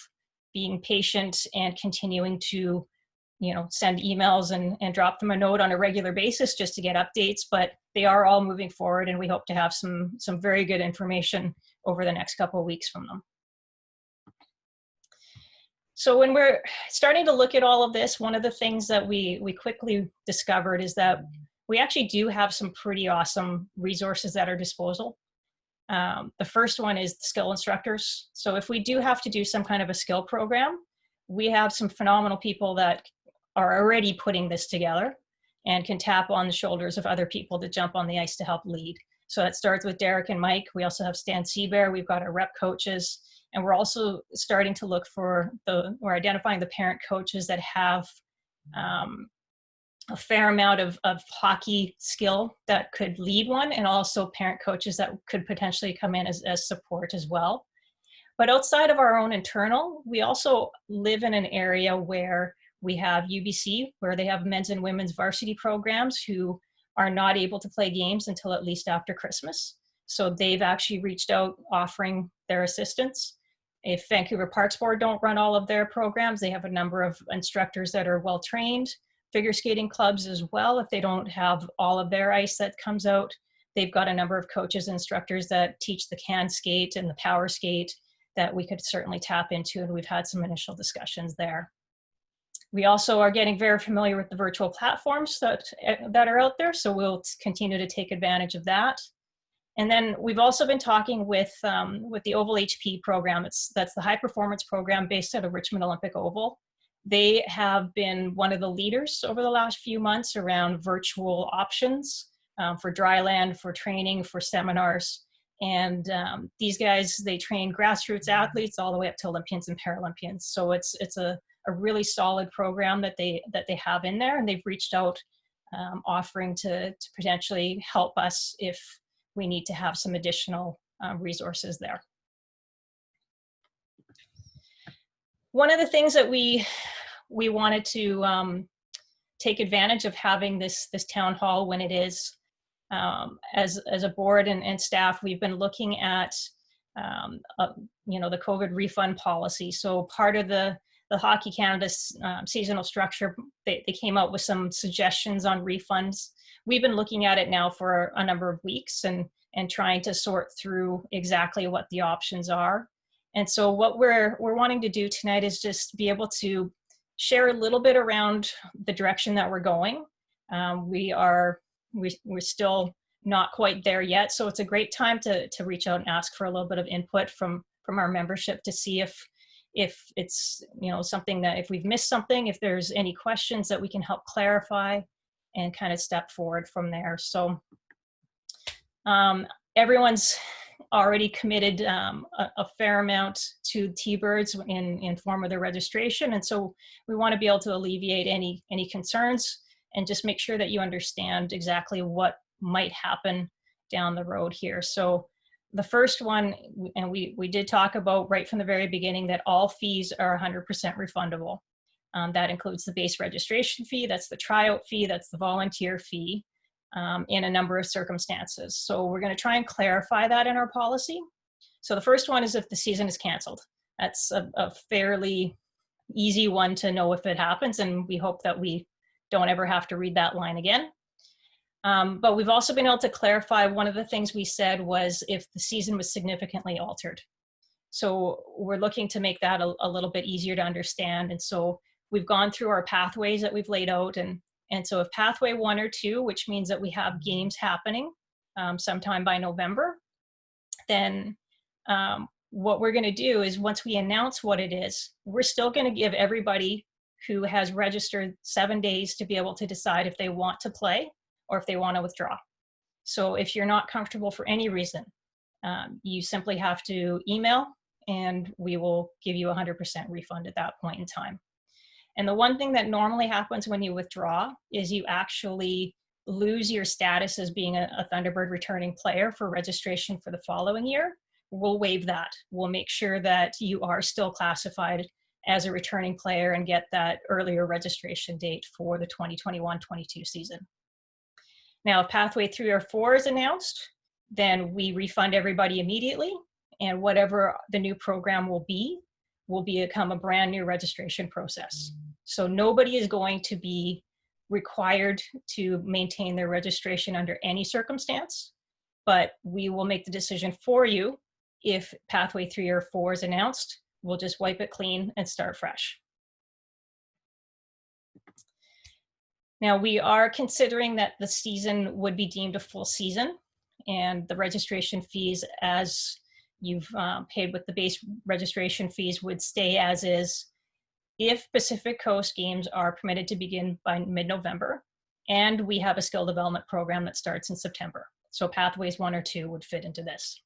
being patient and continuing to, you know, send emails and drop them a note on a regular basis just to get updates, but they are all moving forward, and we hope to have some very good information over the next couple of weeks from them. So when we're starting to look at all of this, one of the things that we quickly discovered is that we actually do have some pretty awesome resources at our disposal. The first one is the skill instructors. So if we do have to do some kind of a skill program, we have some phenomenal people that are already putting this together and can tap on the shoulders of other people to jump on the ice to help lead. So that starts with Derek and Mike. We also have Stan Seabear. We've got our rep coaches. And we're also starting to look for we're identifying the parent coaches that have a fair amount of hockey skill that could lead one, and also parent coaches that could potentially come in as support as well. But outside of our own internal, we also live in an area where we have UBC, where they have men's and women's varsity programs who are not able to play games until at least after Christmas. So they've actually reached out offering their assistance. If Vancouver Parks Board don't run all of their programs, they have a number of instructors that are well trained. Figure skating clubs as well, if they don't have all of their ice that comes out, they've got a number of coaches and instructors that teach the can skate and the power skate that we could certainly tap into, and we've had some initial discussions there. We also are getting very familiar with the virtual platforms that are out there, so we'll continue to take advantage of that. And then we've also been talking with the Oval HP program. That's the high performance program based out of Richmond Olympic Oval. They have been one of the leaders over the last few months around virtual options for dry land, for training, for seminars. And these guys, they train grassroots athletes all the way up to Olympians and Paralympians. So it's a really solid program that they have in there, and they've reached out offering to potentially help us if we need to have some additional resources there. One of the things that we wanted to take advantage of having this town hall when it is, as a board and staff, we've been looking at the COVID refund policy. So part of the Hockey Canada's seasonal structure, they came out with some suggestions on refunds. We've been looking at it now for a number of weeks and trying to sort through exactly what the options are. And so what we're wanting to do tonight is just be able to share a little bit around the direction that we're going. We're still not quite there yet, so it's a great time to reach out and ask for a little bit of input from our membership to see if it's something that, if we've missed something, if there's any questions that we can help clarify and kind of step forward from there. So everyone's already committed a fair amount to TBirds in form of their registration, and so we want to be able to alleviate any concerns and just make sure that you understand exactly what might happen down the road here. So the first one, and we did talk about right from the very beginning, that all fees are 100% refundable. That includes the base registration fee, that's the tryout fee, that's the volunteer fee, in a number of circumstances. So we're going to try and clarify that in our policy. So the first one is if the season is canceled. That's a fairly easy one to know if it happens, and we hope that we don't ever have to read that line again. But we've also been able to clarify, one of the things we said was if the season was significantly altered. So we're looking to make that a little bit easier to understand. And so we've gone through our pathways that we've laid out. And so if pathway 1 or 2, which means that we have games happening sometime by November, then what we're going to do is, once we announce what it is, we're still going to give everybody who has registered 7 days to be able to decide if they want to play or if they want to withdraw. So if you're not comfortable for any reason, you simply have to email and we will give you 100% refund at that point in time. And the one thing that normally happens when you withdraw is you actually lose your status as being a Thunderbird returning player for registration for the following year. We'll waive that. We'll make sure that you are still classified as a returning player and get that earlier registration date for the 2021-22 season. Now, if pathway 3 or 4 is announced, then we refund everybody immediately, and whatever the new program will become a brand new registration process. So nobody is going to be required to maintain their registration under any circumstance, but we will make the decision for you. If pathway 3 or 4 is announced, we'll just wipe it clean and start fresh. Now, we are considering that the season would be deemed a full season, and the registration fees, as you've paid with the base registration fees, would stay as is if Pacific Coast games are permitted to begin by mid-November, and we have a skill development program that starts in September. So pathways 1 or 2 would fit into this.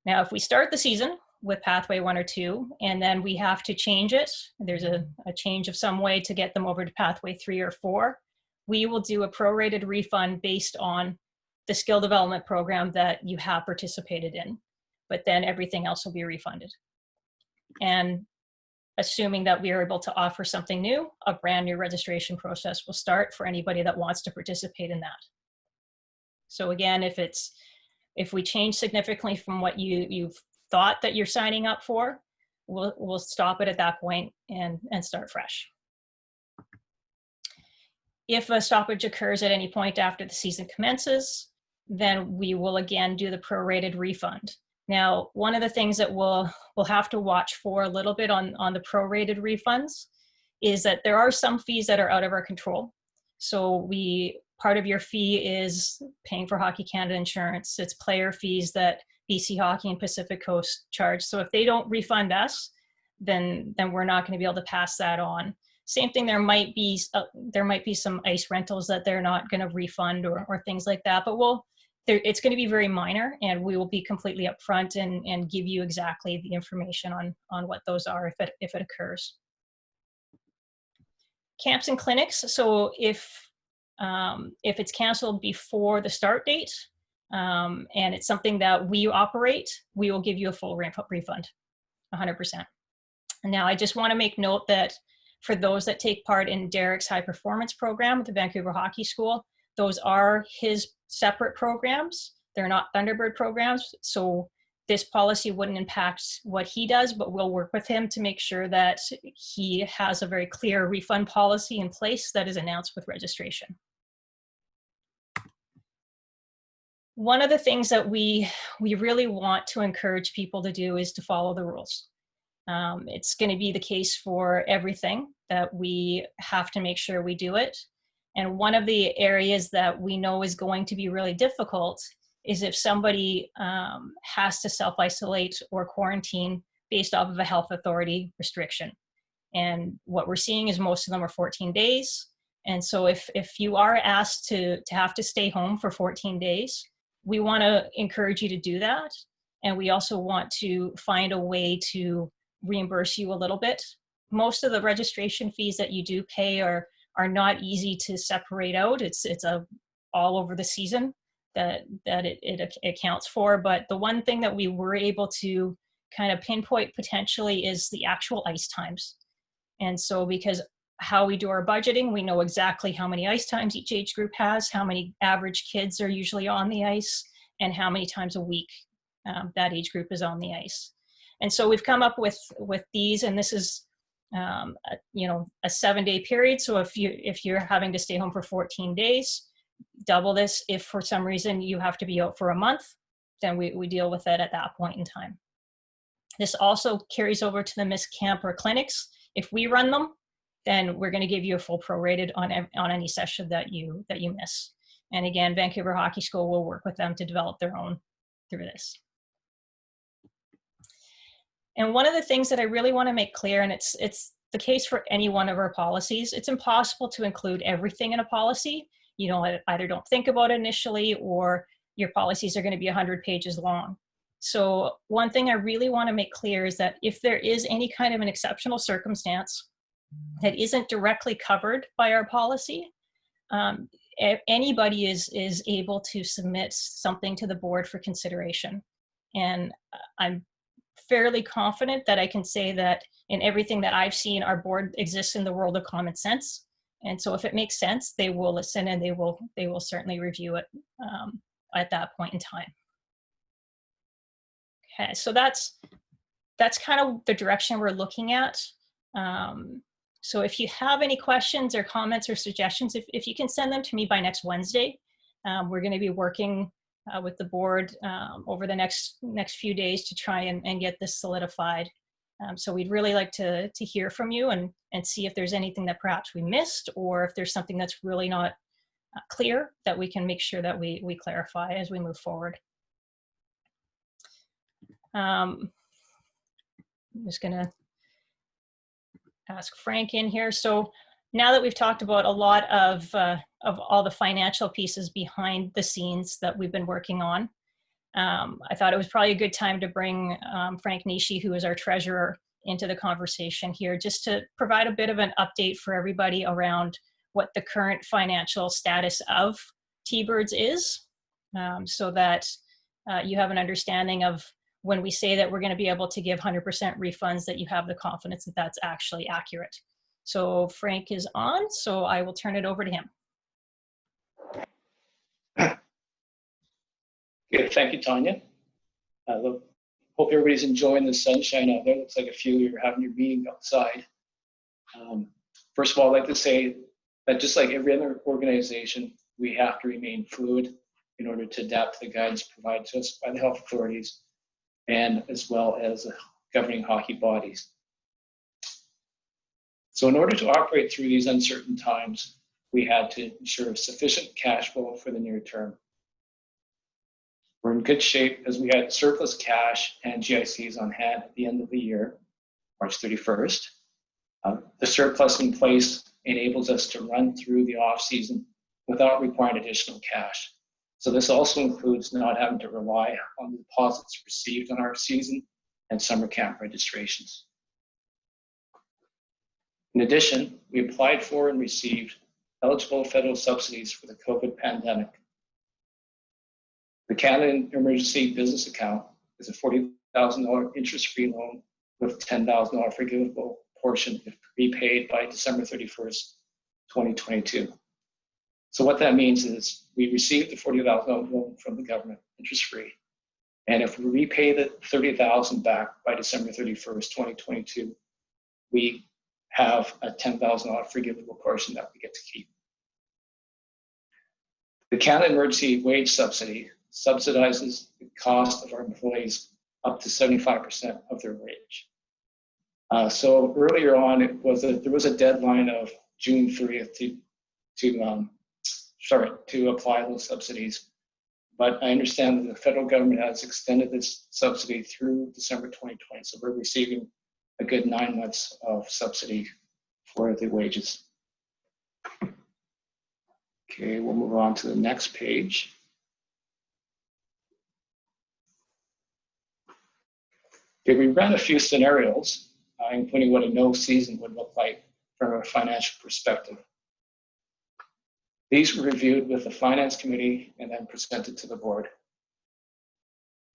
Now, if we start the season with pathway 1 or 2, and then we have to change it, there's a change of some way to get them over to pathway 3 or 4, we will do a prorated refund based on the skill development program that you have participated in, but then everything else will be refunded. And assuming that we are able to offer something new, a brand new registration process will start for anybody that wants to participate in that. So again, if we change significantly from what you've thought that you're signing up for, we'll stop it at that point and start fresh. If a stoppage occurs at any point after the season commences, then we will again do the prorated refund. Now, one of the things that we'll have to watch for a little bit on the prorated refunds is that there are some fees that are out of our control. So part of your fee is paying for Hockey Canada insurance. It's player fees that BC Hockey and Pacific Coast charge. So if they don't refund us, then we're not going to be able to pass that on. Same thing, there might be some ice rentals that they're not going to refund or things like that, but it's going to be very minor, and we will be completely upfront and give you exactly the information on what those are if it occurs. Camps and clinics. So if it's canceled before the start date and it's something that we operate, we will give you a full refund, 100%. Now, I just want to make note that for those that take part in Derek's high performance program with the Vancouver Hockey School, those are his separate programs. They're not Thunderbird programs. So this policy wouldn't impact what he does, but we'll work with him to make sure that he has a very clear refund policy in place that is announced with registration. One of the things that we really want to encourage people to do is to follow the rules. It's going to be the case for everything that we have to make sure we do it. And one of the areas that we know is going to be really difficult is if somebody has to self-isolate or quarantine based off of a health authority restriction. And what we're seeing is most of them are 14 days. And so if you are asked to have to stay home for 14 days, we want to encourage you to do that. And we also want to find a way to reimburse you a little bit. Most of the registration fees that you do pay are not easy to separate out. It's all over the season that it accounts for. But the one thing that we were able to kind of pinpoint potentially is the actual ice times. And so because how we do our budgeting, we know exactly how many ice times each age group has, how many average kids are usually on the ice, and how many times a week that age group is on the ice. And so we've come up with these, and this is a 7-day period. So if you're having to stay home for 14 days, double this. If for some reason you have to be out for a month, then we deal with it at that point in time. This also carries over to the missed camp or clinics. If we run them, then we're going to give you a full prorated on any session that you miss. And again, Vancouver Hockey School will work with them to develop their own through this. And one of the things that I really want to make clear, and it's the case for any one of our policies, it's impossible to include everything in a policy. You know, either don't think about it initially, or your policies are going to be 100 pages long. So one thing I really want to make clear is that if there is any kind of an exceptional circumstance that isn't directly covered by our policy, anybody is able to submit something to the board for consideration. And I'm fairly confident that I can say that in everything that I've seen, our board exists in the world of common sense. And so if it makes sense, they will listen, and they will certainly review it at that point in time. Okay, so that's kind of the direction we're looking at. So if you have any questions or comments or suggestions, if you can send them to me by next Wednesday, we're going to be working with the board over the next few days to try and get this solidified. So we'd really like to hear from you and see if there's anything that perhaps we missed, or if there's something that's really not clear that we can make sure that we clarify as we move forward. I'm just gonna ask Frank in here. So now that we've talked about a lot of all the financial pieces behind the scenes that we've been working on, I thought it was probably a good time to bring Frank Nishi, who is our treasurer, into the conversation here, just to provide a bit of an update for everybody around what the current financial status of TBirds is, so that you have an understanding of when we say that we're going to be able to give 100% refunds, that you have the confidence that that's actually accurate. So Frank is on, so I will turn it over to him. Good, thank you, Tanya. Hope everybody's enjoying the sunshine out there. Looks like a few of you are having your meeting outside. First of all, I'd like to say that just like every other organization, we have to remain fluid in order to adapt to the guidance provided to us by the health authorities and as well as governing hockey bodies. So in order to operate through these uncertain times, we had to ensure sufficient cash flow for the near term. We're in good shape as we had surplus cash and GICs on hand at the end of the year, March 31st. The surplus in place enables us to run through the off season without requiring additional cash. So this also includes not having to rely on the deposits received on our season and summer camp registrations. In addition, we applied for and received eligible federal subsidies for the COVID pandemic. The Canada Emergency Business Account is a $40,000 interest-free loan with $10,000 forgivable portion if repaid by December 31st, 2022. So what that means is we received the $40,000 loan from the government, interest-free, and if we repay the $30,000 back by December 31st, 2022, we have a $10,000 forgivable portion that we get to keep. The Canada Emergency Wage Subsidy subsidizes the cost of our employees up to 75% of their wage. So earlier on, there was a deadline of June 30th to apply those subsidies. But I understand that the federal government has extended this subsidy through December 2020. So we're receiving a good 9 months of subsidy for the wages. Okay, we'll move on to the next page. Okay, we ran a few scenarios, including what a no season would look like from a financial perspective. These were reviewed with the Finance Committee and then presented to the board.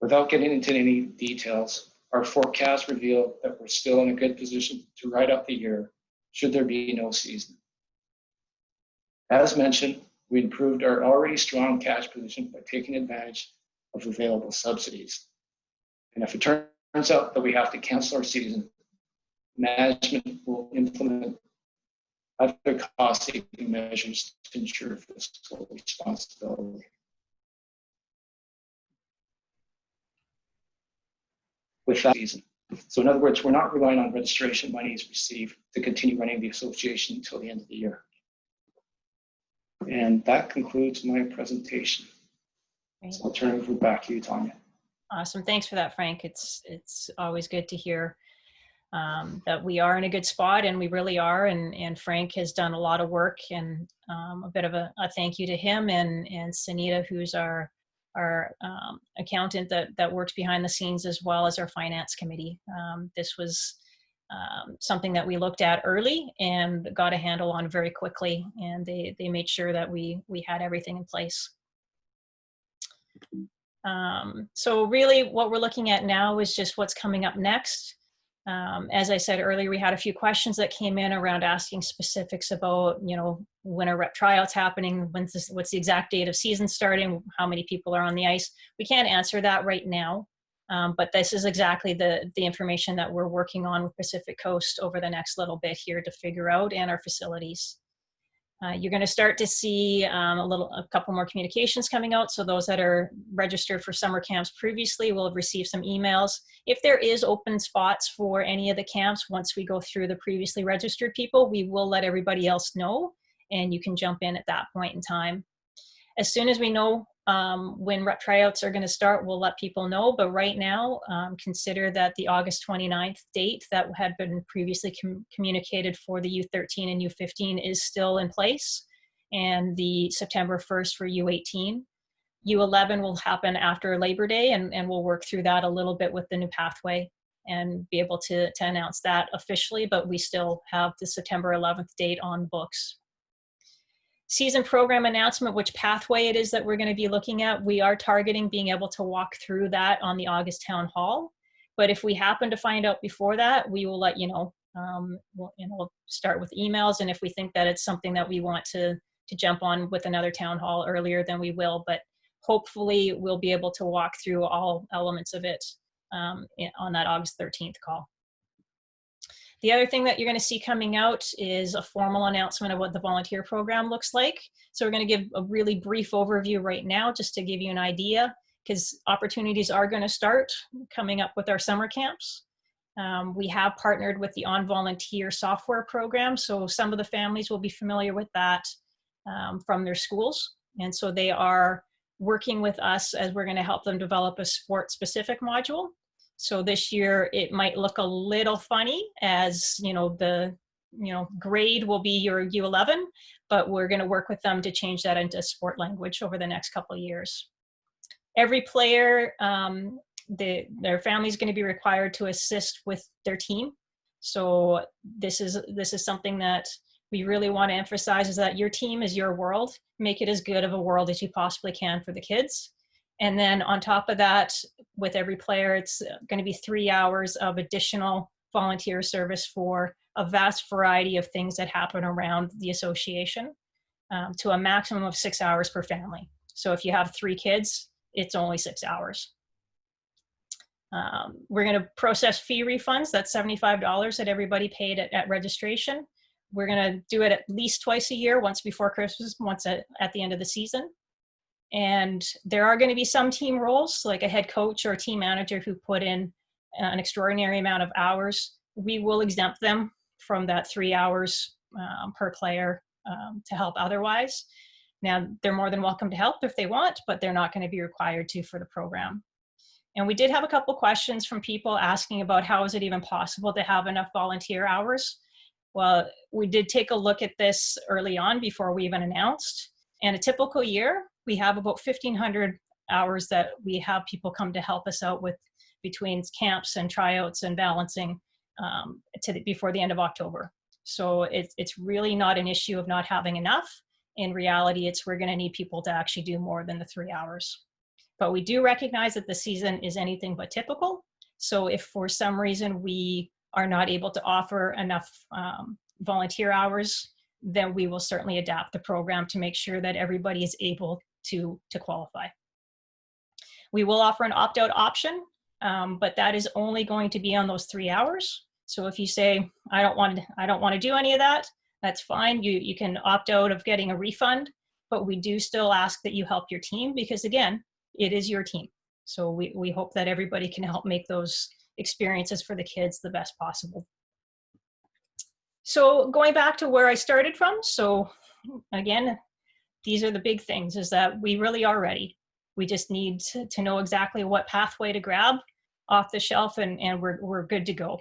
Without getting into any details, our forecast revealed that we're still in a good position to ride out the year should there be no season. As mentioned, we improved our already strong cash position by taking advantage of available subsidies. And if it turns out that we have to cancel our season, management will implement other cost-saving measures to ensure fiscal responsibility. With that season. So in other words, we're not relying on registration monies received to continue running the association until the end of the year. And that concludes my presentation. Great. So I'll turn it over back to you, Tanya. Awesome. Thanks for that, Frank. It's always good to hear that we are in a good spot, and we really are. And Frank has done a lot of work, and a bit of a thank you to him and Sunita, who's our accountant that works behind the scenes, as well as our finance committee. This was something that we looked at early and got a handle on very quickly, and they made sure that we had everything in place. So really what we're looking at now is just what's coming up next. As I said earlier, we had a few questions that came in around asking specifics about, when are rep tryouts happening, what's the exact date of season starting, how many people are on the ice. We can't answer that right now, but this is exactly the information that we're working on with Pacific Coast over the next little bit here to figure out, and our facilities. You're going to start to see a couple more communications coming out. So those that are registered for summer camps previously will have received some emails. If there is open spots for any of the camps, once we go through the previously registered people, we will let everybody else know, and you can jump in at that point in time. As soon as we know when rep tryouts are going to start, we'll let people know. But right now, consider that the August 29th date that had been previously communicated for the U13 and U15 is still in place, and the September 1st for U18. U11 will happen after Labor Day, and we'll work through that a little bit with the new pathway and be able to announce that officially, but we still have the September 11th date on books. Season program announcement, which pathway it is that we're going to be looking at. We are targeting being able to walk through that on the August town hall. But if we happen to find out before that, we will let you know. We'll start with emails, and if we think that it's something that we want to jump on with another town hall earlier, then we will. But hopefully we'll be able to walk through all elements of it on that August 13th call. The other thing that you're going to see coming out is a formal announcement of what the volunteer program looks like. So we're going to give a really brief overview right now, just to give you an idea, because opportunities are going to start coming up with our summer camps. We have partnered with the On Volunteer software program, so some of the families will be familiar with that from their schools. And so they are working with us as we're going to help them develop a sport-specific module. So this year it might look a little funny, as the grade will be your U11, but we're going to work with them to change that into sport language over the next couple of years. Every player, their family is going to be required to assist with their team. So this is something that we really want to emphasize, is that your team is your world. Make it as good of a world as you possibly can for the kids. And then on top of that, with every player, it's going to be 3 hours of additional volunteer service for a vast variety of things that happen around the association, to a maximum of 6 hours per family. So if you have 3 kids, it's only 6 hours. We're going to process fee refunds. That's $75 that everybody paid at registration. We're going to do it at least twice a year, once before Christmas, once at the end of the season. And there are going to be some team roles, like a head coach or a team manager who put in an extraordinary amount of hours. We will exempt them from that 3 hours per player to help otherwise. Now, they're more than welcome to help if they want, but they're not going to be required to for the program. And we did have a couple questions from people asking about how is it even possible to have enough volunteer hours. Well, we did take a look at this early on before we even announced. And a typical year, we have about 1,500 hours that we have people come to help us out with, between camps and tryouts and balancing before the end of October. So it's really not an issue of not having enough. In reality, we're going to need people to actually do more than the 3 hours. But we do recognize that the season is anything but typical. So if for some reason we are not able to offer enough volunteer hours, then we will certainly adapt the program to make sure that everybody is able to qualify. We will offer an opt-out option, but that is only going to be on those 3 hours. So if you say, I don't want to do any of that, that's fine. You can opt out of getting a refund, but we do still ask that you help your team, because again, it is your team. So we hope that everybody can help make those experiences for the kids the best possible. So going back to where I started from, so again, these are the big things, is that we really are ready. We just need to know exactly what pathway to grab off the shelf, and we're good to go.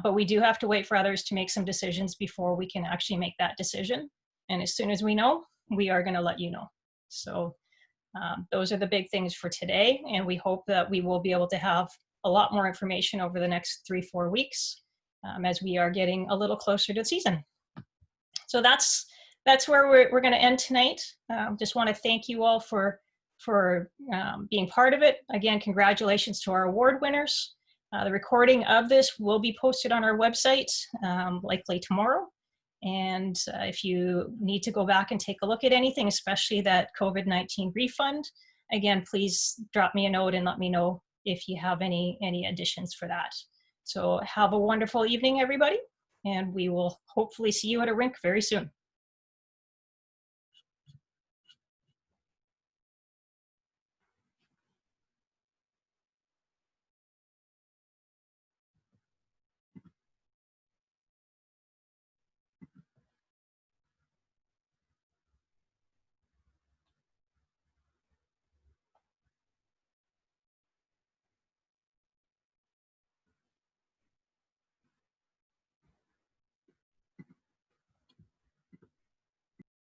But we do have to wait for others to make some decisions before we can actually make that decision. And as soon as we know, we are going to let you know. So those are the big things for today. And we hope that we will be able to have a lot more information over the next 3-4 weeks as we are getting a little closer to the season. So that's where we're going to end tonight. Just want to thank you all for being part of it. Again, congratulations to our award winners. The recording of this will be posted on our website likely tomorrow. And if you need to go back and take a look at anything, especially that COVID-19 refund, again, please drop me a note and let me know if you have any additions for that. So have a wonderful evening, everybody, and we will hopefully see you at a rink very soon.